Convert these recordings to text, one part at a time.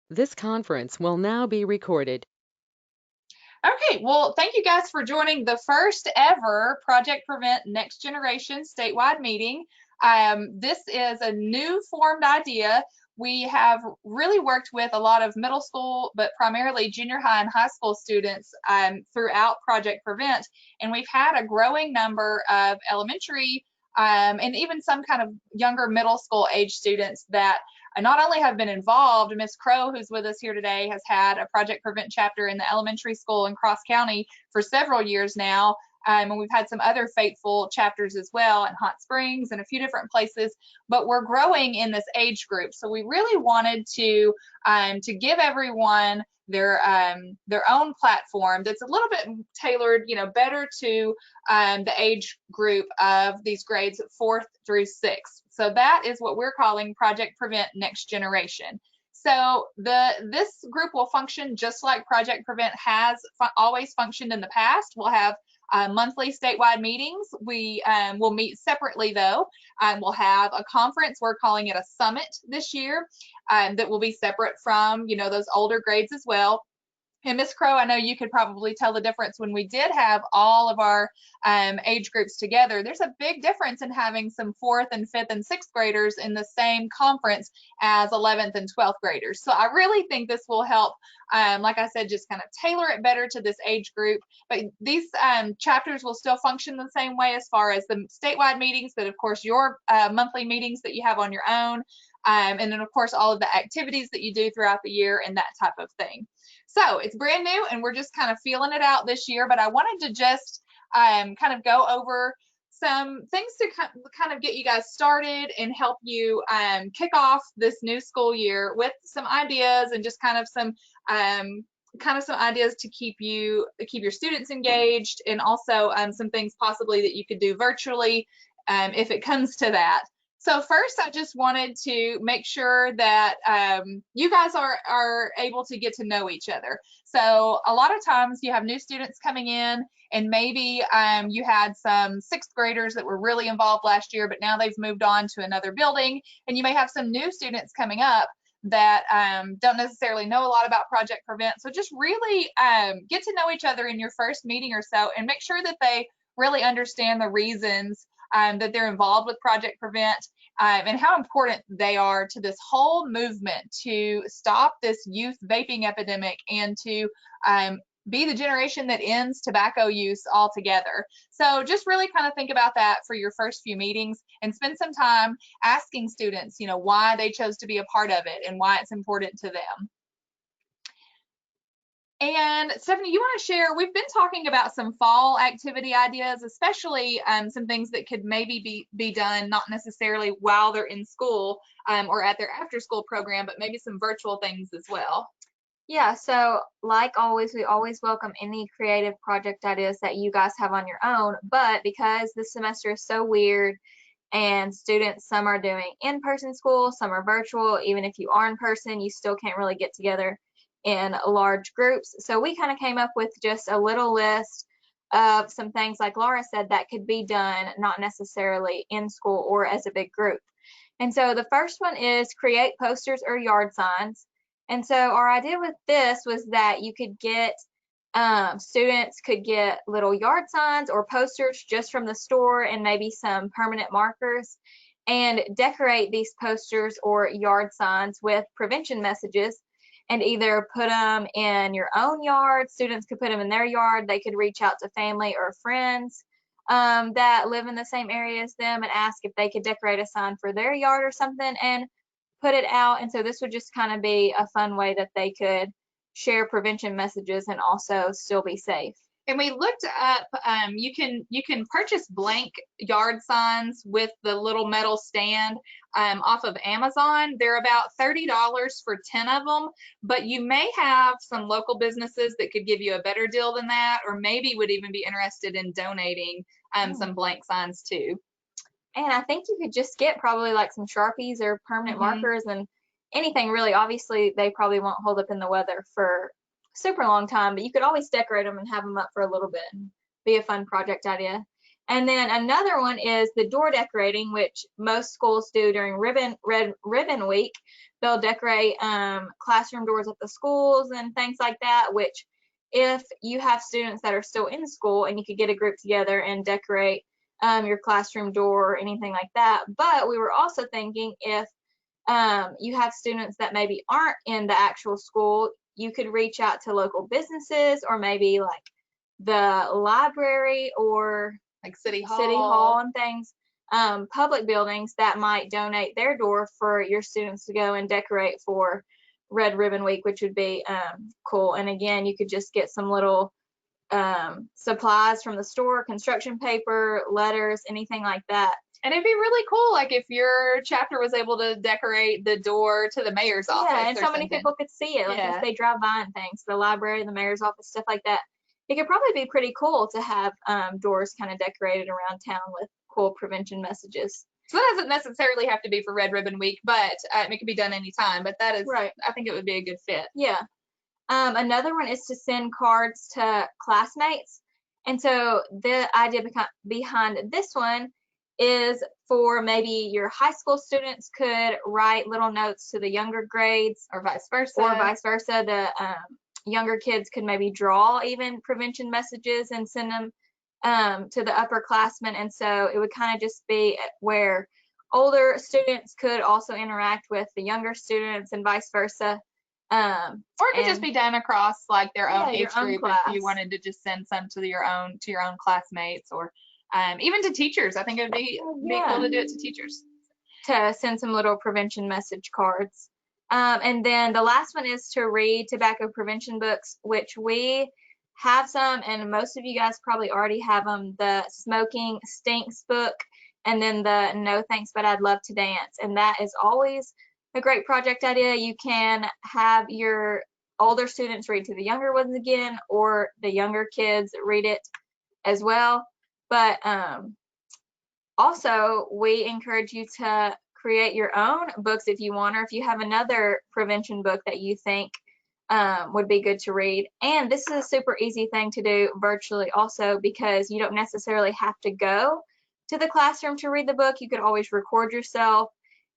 This conference will now be recorded. Okay, well, thank you guys for joining the first ever Project Prevent Next Generation statewide meeting. This is a new formed idea. We have really worked with a lot of middle school, but primarily junior high and high school students throughout Project Prevent, and we've had a growing number of elementary and even some kind of younger middle school age students that not only have been involved. Miss Crow, who's with us here today, has had a Project Prevent chapter in the elementary school in Cross County for several years now. And we've had some other faithful chapters as well in Hot Springs and a few different places, but we're growing in this age group. So we really wanted to give everyone their own platform that's a little bit tailored, better to the age group of these grades 4th through 6th. So that is what we're calling Project Prevent Next Generation. So this group will function just like Project Prevent has always functioned in the past. We'll have monthly statewide meetings. We will meet separately though. We'll have a conference. We're calling it a summit this year that will be separate from, those older grades as well. And Miss Crow, I know you could probably tell the difference when we did have all of our age groups together. There's a big difference in having some 4th and 5th and 6th graders in the same conference as 11th and 12th graders. So I really think this will help, like I said, just kind of tailor it better to this age group. But these chapters will still function the same way as far as the statewide meetings, but of course your monthly meetings that you have on your own. And then of course all of the activities that you do throughout the year and that type of thing. So it's brand new and we're just kind of feeling it out this year, but I wanted to just kind of go over some things to kind of get you guys started and help you kick off this new school year with some ideas and just kind of some ideas to keep your students engaged, and also some things possibly that you could do virtually if it comes to that. So first, I just wanted to make sure that you guys are able to get to know each other. So a lot of times you have new students coming in, and maybe you had some 6th graders that were really involved last year, but now they've moved on to another building, and you may have some new students coming up that don't necessarily know a lot about Project Prevent. So just really get to know each other in your first meeting or so, and make sure that they really understand the reasons that they're involved with Project Prevent, and how important they are to this whole movement to stop this youth vaping epidemic and to be the generation that ends tobacco use altogether. So just really kind of think about that for your first few meetings, and spend some time asking students, why they chose to be a part of it and why it's important to them. And Stephanie, you want to share, we've been talking about some fall activity ideas, especially some things that could maybe be done, not necessarily while they're in school or at their after school program, but maybe some virtual things as well. Yeah, so like always, we always welcome any creative project ideas that you guys have on your own, but because this semester is so weird and students, some are doing in-person school, some are virtual. Even if you are in person, you still can't really get together in large groups. So we kind of came up with just a little list of some things, like Laura said, that could be done not necessarily in school or as a big group. And so the first one is create posters or yard signs. And so our idea with this was that you could get students could get little yard signs or posters just from the store, and maybe some permanent markers, and decorate these posters or yard signs with prevention messages, and either put them in your own yard. Students could put them in their yard. They could reach out to family or friends that live in the same area as them and ask if they could decorate a sign for their yard or something and put it out. And so this would just kind of be a fun way that they could share prevention messages and also still be safe. And we looked up, you can purchase blank yard signs with the little metal stand off of Amazon. They're about $30 for 10 of them, but you may have some local businesses that could give you a better deal than that, or maybe would even be interested in donating some blank signs too. And I think you could just get probably like some Sharpies or permanent markers and anything really. Obviously, they probably won't hold up in the weather for super long time, but you could always decorate them and have them up for a little bit and be a fun project idea. And then another one is the door decorating, which most schools do during Ribbon Week. they'll decorate classroom doors at the schools and things like that, which if you have students that are still in school, and you could get a group together and decorate your classroom door or anything like that. But we were also thinking if you have students that maybe aren't in the actual school, you could reach out to local businesses, or maybe like the library, or like City Hall and things, public buildings that might donate their door for your students to go and decorate for Red Ribbon Week, which would be cool. And again, you could just get some little supplies from the store, construction paper, letters, anything like that. And it'd be really cool, like if your chapter was able to decorate the door to the mayor's office. Yeah, and so something. many people could see it. Like if they drive by and things, the library, the mayor's office, stuff like that. It could probably be pretty cool to have doors kind of decorated around town with cool prevention messages. So that doesn't necessarily have to be for Red Ribbon Week, but it can be done anytime. But that is, right. I think it would be a good fit. Yeah. Another one is to send cards to classmates. And so the idea behind this one is for maybe your high school students could write little notes to the younger grades, or vice versa. The younger kids could maybe draw even prevention messages and send them to the upperclassmen. And so it would kind of just be where older students could also interact with the younger students and vice versa. Or it could just be done across like their own age group if you wanted to just send some to your own classmates, or even to teachers. I think it would be cool to do it to teachers. To send some little prevention message cards. And then the last one is to read tobacco prevention books, which we have some, and most of you guys probably already have them. The Smoking Stinks book, and then the No Thanks But I'd Love to Dance. And that is always a great project idea. You can have your older students read to the younger ones again, or the younger kids read it as well. But also, we encourage you to create your own books if you want, or if you have another prevention book that you think would be good to read. And this is a super easy thing to do virtually also, because you don't necessarily have to go to the classroom to read the book. You could always record yourself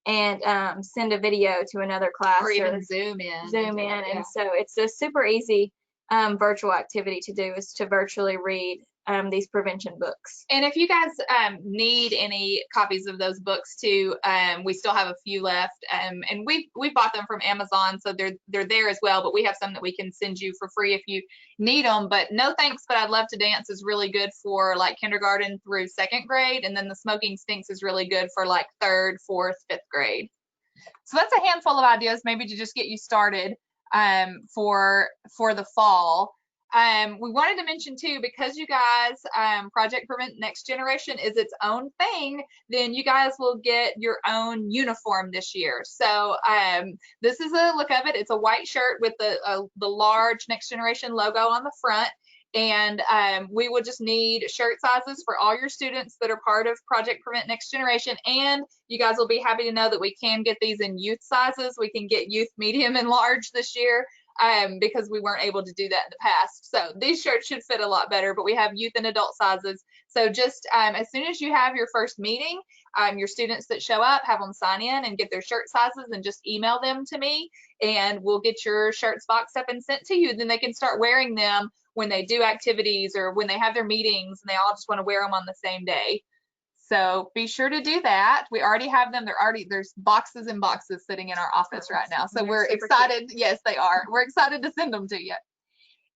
and send a video to another class, or even Zoom in. And so it's a super easy virtual activity to do, is to virtually read these prevention books. And if you guys need any copies of those books too, we still have a few left, and we bought them from Amazon, so they're there as well. But we have some that we can send you for free if you need them. But No Thanks But I'd Love to Dance is really good for like kindergarten through 2nd grade, and then the Smoking Stinks is really good for like 3rd, 4th, 5th grade. So that's a handful of ideas, maybe to just get you started for the fall. We wanted to mention too, because you guys, Project Prevent Next Generation is its own thing, then you guys will get your own uniform this year. So this is a look of it. It's a white shirt with the large Next Generation logo on the front. And we will just need shirt sizes for all your students that are part of Project Prevent Next Generation. And you guys will be happy to know that we can get these in youth sizes. We can get youth, medium, and large this year. Because we weren't able to do that in the past. So these shirts should fit a lot better, but we have youth and adult sizes. So just as soon as you have your first meeting, your students that show up, have them sign in and get their shirt sizes and just email them to me, and we'll get your shirts boxed up and sent to you. Then they can start wearing them when they do activities or when they have their meetings, and they all just want to wear them on the same day. So be sure to do that. We already have them. There's boxes and boxes sitting in our office right now. So we're excited. Cute. Yes, they are. We're excited to send them to you.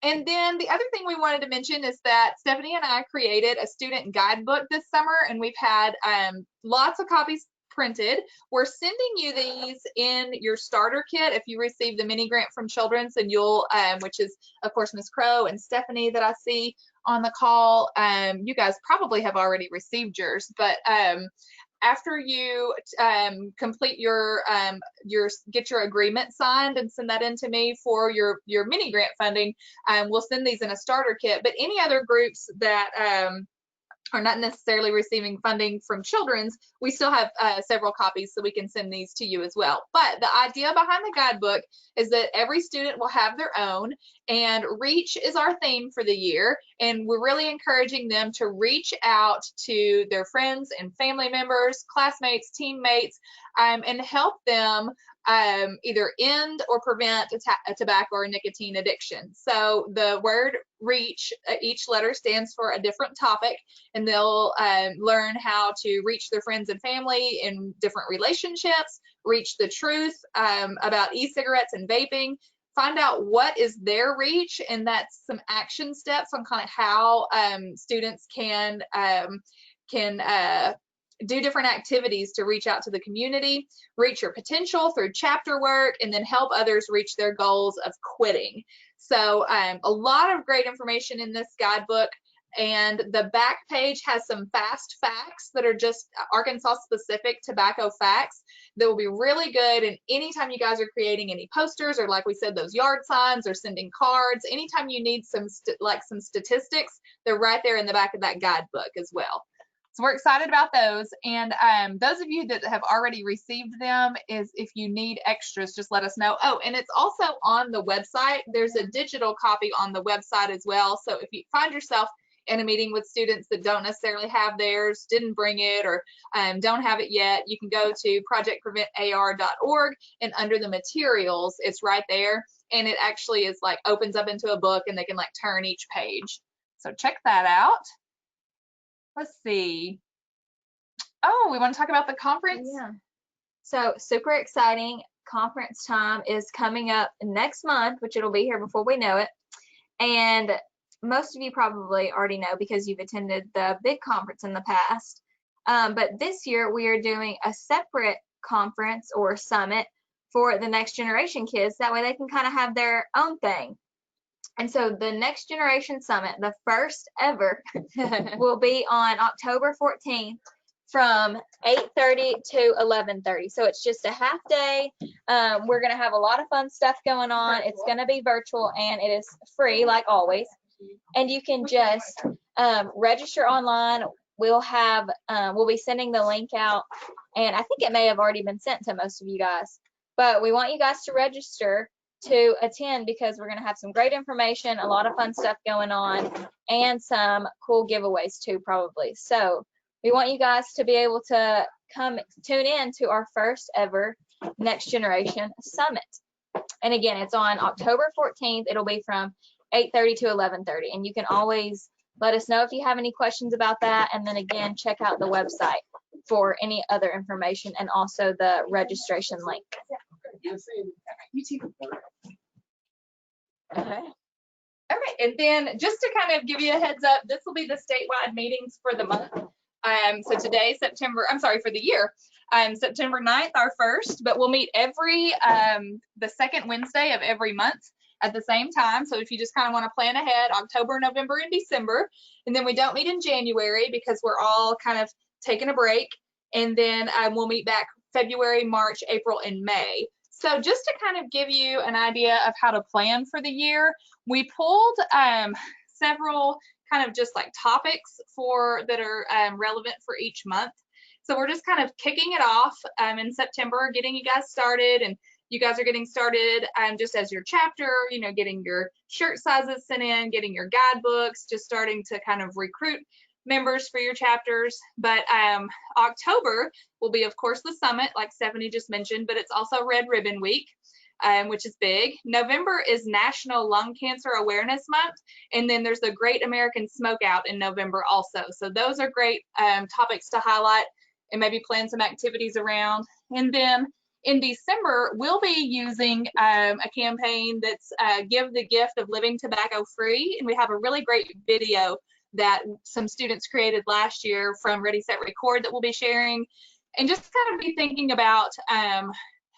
And then the other thing we wanted to mention is that Stephanie and I created a student guidebook this summer, and we've had lots of copies printed. We're sending you these in your starter kit if you receive the mini grant from Children's, and you'll, which is of course Ms. Crow and Stephanie that I see on the call. You guys probably have already received yours, but after you complete get your agreement signed and send that in to me for your mini grant funding, we'll send these in a starter kit. But any other groups that are not necessarily receiving funding from Children's, we still have several copies, so we can send these to you as well. But the idea behind the guidebook is that every student will have their own, and reach is our theme for the year, and we're really encouraging them to reach out to their friends and family members, classmates, teammates, and help them either end or prevent a tobacco or nicotine addiction. So the word reach, each letter stands for a different topic, and they'll learn how to reach their friends and family in different relationships, reach the truth about e-cigarettes and vaping, find out what is their reach, and that's some action steps on kind of how students can do different activities to reach out to the community, reach your potential through chapter work, and then help others reach their goals of quitting. So a lot of great information in this guidebook. And the back page has some fast facts that are just Arkansas specific tobacco facts that will be really good. And anytime you guys are creating any posters, or like we said, those yard signs, or sending cards, anytime you need some statistics, they're right there in the back of that guidebook as well. So we're excited about those. And those of you that have already received them, is if you need extras, just let us know. Oh, and it's also on the website. There's a digital copy on the website as well. So if you find yourself in a meeting with students that don't necessarily have theirs, didn't bring it, or don't have it yet, you can go to projectpreventar.org, and under the materials, it's right there. And it actually is like opens up into a book, and they can like turn each page. So check that out. Let's see. Oh, we want to talk about the conference? Yeah. So super exciting. Conference time is coming up next month, which it'll be here before we know it. And most of you probably already know because you've attended the big conference in the past. But this year we are doing a separate conference or summit for the next generation kids. That way they can kind of have their own thing. And so the Next Generation Summit, the first ever, will be on October 14th from 8:30 to 11:30. So it's just a half day. We're going to have a lot of fun stuff going on. It's going to be virtual, and it is free, like always. And you can just register online. We'll be sending the link out, and I think it may have already been sent to most of you guys. But we want you guys to register to attend, because we're going to have some great information, a lot of fun stuff going on, and some cool giveaways too, probably. So we want you guys to be able to come tune in to our first ever Next Generation Summit. And again, it's on October 14th. It'll be from 8:30 to 11:30. And you can always let us know if you have any questions about that. And then again, check out the website for any other information, and also the registration link. Okay. Okay, and then just to kind of give you a heads up, this will be the statewide meetings for the month. So today, for the year, September 9th, our first, but we'll meet every, the second Wednesday of every month at the same time. So if you just kind of want to plan ahead, October, November, and December, and then we don't meet in January because we're all kind of taking a break. And then we'll meet back February, March, April, and May. So just to kind of give you an idea of how to plan for the year, we pulled several kind of just like topics that are relevant for each month. So we're just kind of kicking it off in September, getting you guys started, and you guys are getting started just as your chapter, getting your shirt sizes sent in, getting your guidebooks, just starting to kind of recruit members for your chapters. But October will be, of course, the summit, like Stephanie just mentioned, but it's also Red Ribbon Week, which is big. November is National Lung Cancer Awareness Month, and then there's the Great American Smokeout in November also. So those are great topics to highlight and maybe plan some activities around. And then in December, we'll be using a campaign that's Give the Gift of Living Tobacco Free, and we have a really great video that some students created last year from Ready, Set, Record that we'll be sharing, and just kind of be thinking about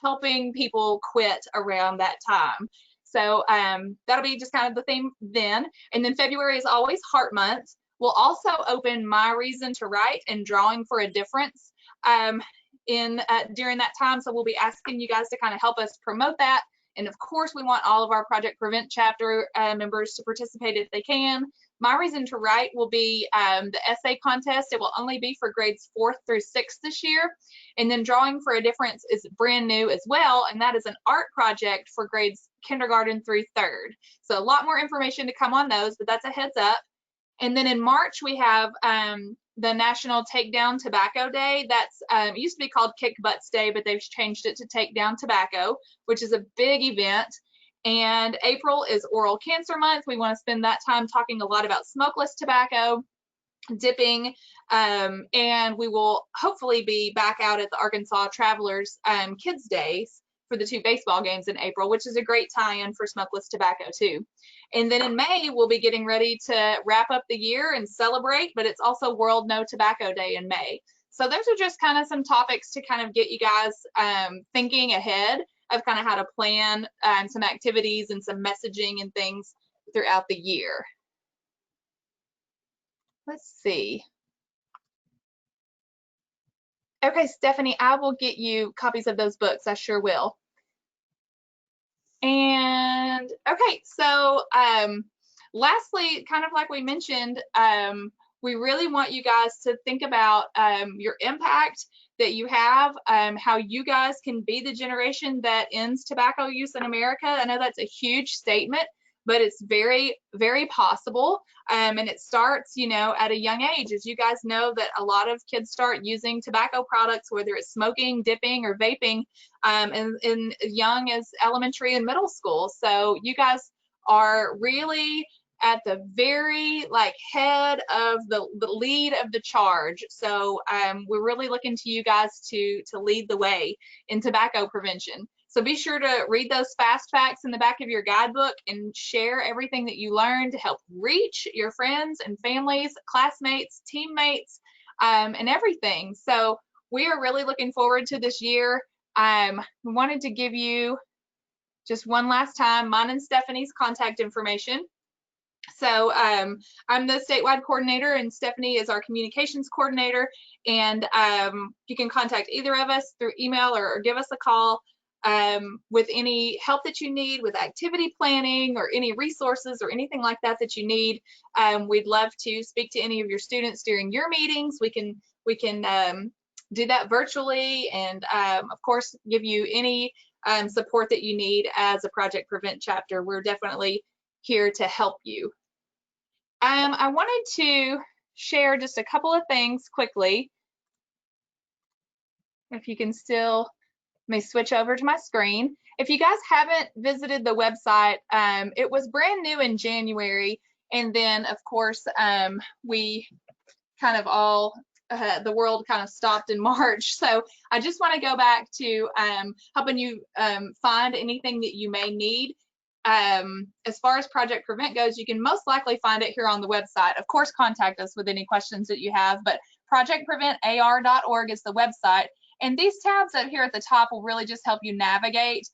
helping people quit around that time. So that'll be just kind of the theme then. And then February is always Heart Month. We'll also open My Reason to Write and Drawing for a Difference during that time. So we'll be asking you guys to kind of help us promote that. And of course, we want all of our Project Prevent chapter members to participate if they can. My Reason to Write will be the essay contest. It will only be for grades 4th through 6th this year. And then Drawing for a Difference is brand new as well, and that is an art project for grades kindergarten through 3rd. So a lot more information to come on those, but that's a heads up. And then in March, we have the National Take Down Tobacco Day. That's it used to be called Kick Butts Day, but they've changed it to Take Down Tobacco, which is a big event. And April is Oral Cancer Month. We want to spend that time talking a lot about smokeless tobacco, dipping, and we will hopefully be back out at the Arkansas Travelers Kids Days for the 2 baseball games in April, which is a great tie-in for smokeless tobacco too. And then in May, we'll be getting ready to wrap up the year and celebrate, but it's also World No Tobacco Day in May. So those are just kind of some topics to kind of get you guys thinking ahead of kind of how to plan some activities and some messaging and things throughout the year. Let's see. Okay, Stephanie, I will get you copies of those books. I sure will. And okay, so lastly, kind of like we mentioned, we really want you guys to think about your impact that you have, how you guys can be the generation that ends tobacco use in America. I know that's a huge statement, but it's very, very possible. And it starts, you know, at a young age. As you guys know, that a lot of kids start using tobacco products, whether it's smoking, dipping, or vaping, in young as elementary and middle school. So you guys are really at the very head of the lead of the charge. So we're really looking to you guys to lead the way in tobacco prevention. So be sure to read those fast facts in the back of your guidebook and share everything that you learned to help reach your friends and families, classmates, teammates, and everything. So we are really looking forward to this year. We wanted to give you just one last time mine and Stephanie's contact information. So I'm the statewide coordinator and Stephanie is our communications coordinator, and you can contact either of us through email or give us a call with any help that you need with activity planning or any resources or anything like that that you need. We'd love to speak to any of your students during your meetings. We can do that virtually, and of course give you any support that you need as a Project Prevent chapter. We're definitely here to help you. I wanted to share just a couple of things quickly. If you can still, let me switch over to my screen. If you guys haven't visited the website, it was brand new in January, and then of course we kind of all the world kind of stopped in March. So I just want to go back to helping you find anything that you may need. As far as Project Prevent goes, you can most likely find it here on the website. Of course, contact us with any questions that you have, but projectpreventar.org is the website. And these tabs up here at the top will really just help you navigate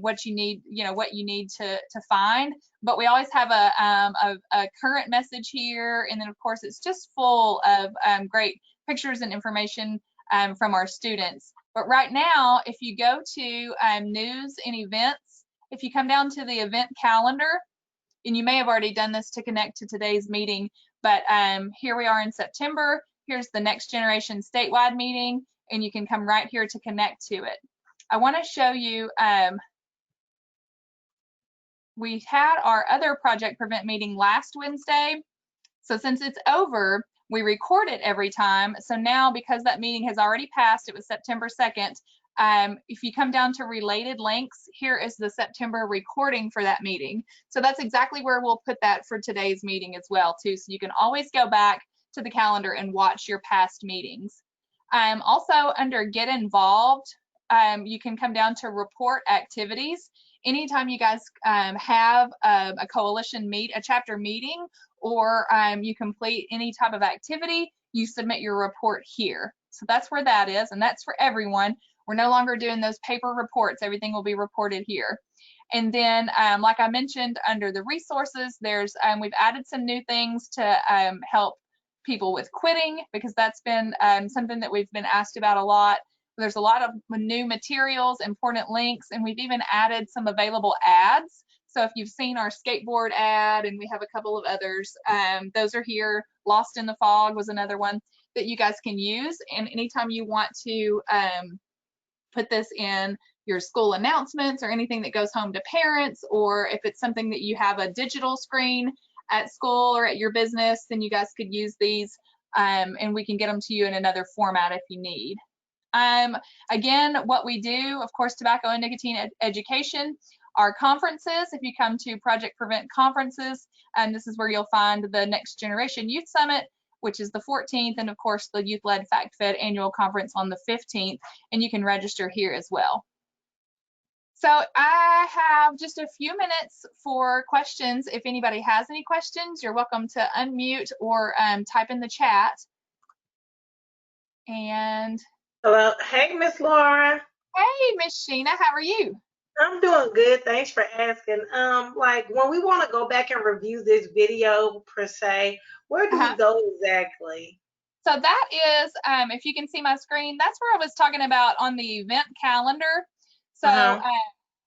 what you need, what you need to find. But we always have a current message here, and then of course it's just full of great pictures and information from our students. But right now, if you go to news and events, if you come down to the event calendar, and you may have already done this to connect to today's meeting, but here we are in September. Here's the Next Generation Statewide meeting, and you can come right here to connect to it. I want to show you, we had our other Project Prevent meeting last Wednesday. So since it's over, we record it every time. So now, because that meeting has already passed, it was September 2nd, if you come down to related links, here is the September recording for that meeting. So that's exactly where we'll put that for today's meeting as well too. So you can always go back to the calendar and watch your past meetings. Also under Get Involved, you can come down to Report Activities. Anytime you guys have a coalition a chapter meeting, or you complete any type of activity, you submit your report here. So that's where that is, and that's for everyone. We're no longer doing those paper reports. Everything will be reported here. And then, like I mentioned, under the resources, there's we've added some new things to help people with quitting, because that's been something that we've been asked about a lot. There's a lot of new materials, important links, and we've even added some available ads. So if you've seen our skateboard ad, and we have a couple of others, those are here. Lost in the Fog was another one that you guys can use. And anytime you want to put this in your school announcements or anything that goes home to parents, or if it's something that you have a digital screen at school or at your business, then you guys could use these and we can get them to you in another format if you need. Again, what we do, of course, tobacco and nicotine education, our conferences. If you come to Project Prevent conferences, this is where you'll find the Next Generation Youth Summit, which is the 14th, and of course the Youth-Led Fact Fed Annual Conference on the 15th, and you can register here as well. So I have just a few minutes for questions. If anybody has any questions, you're welcome to unmute or type in the chat. And hello, hey Miss Laura. Hey Miss Sheena, how are you? I'm doing good. Thanks for asking. Like when we want to go back and review this video per se, where do we go exactly? So that is, if you can see my screen, that's where I was talking about on the event calendar. So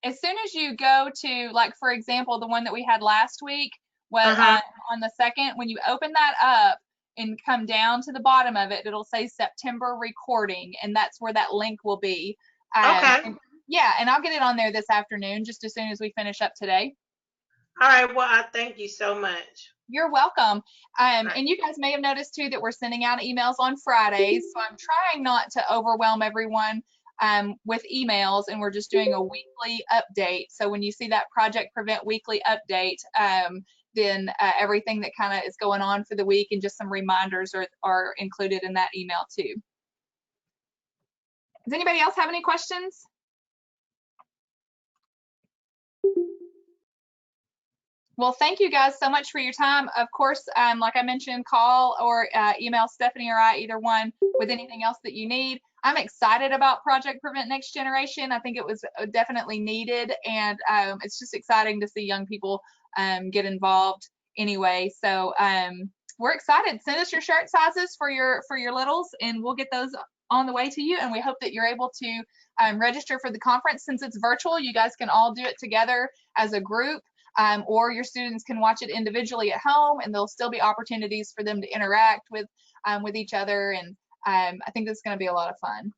as soon as you go to, like, for example, the one that we had last week was on the 2nd, when you open that up and come down to the bottom of it, it'll say September recording, and that's where that link will be. Yeah, and I'll get it on there this afternoon, just as soon as we finish up today. All right, well, I thank you so much. You're welcome. And you guys may have noticed too that we're sending out emails on Fridays, so I'm trying not to overwhelm everyone with emails, and we're just doing a weekly update. So when you see that Project Prevent weekly update, then everything that kind of is going on for the week and just some reminders are included in that email too. Does anybody else have any questions? Well, thank you guys so much for your time. Of course, like I mentioned, call or email Stephanie or I, either one, with anything else that you need. I'm excited about Project Prevent Next Generation. I think it was definitely needed, and it's just exciting to see young people get involved anyway. So we're excited. Send us your shirt sizes for your littles, and we'll get those on the way to you. And we hope that you're able to register for the conference. Since it's virtual, you guys can all do it together as a group. Or your students can watch it individually at home, and there'll still be opportunities for them to interact with each other. And I think this is going to be a lot of fun.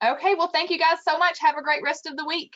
Okay, well, thank you guys so much. Have a great rest of the week.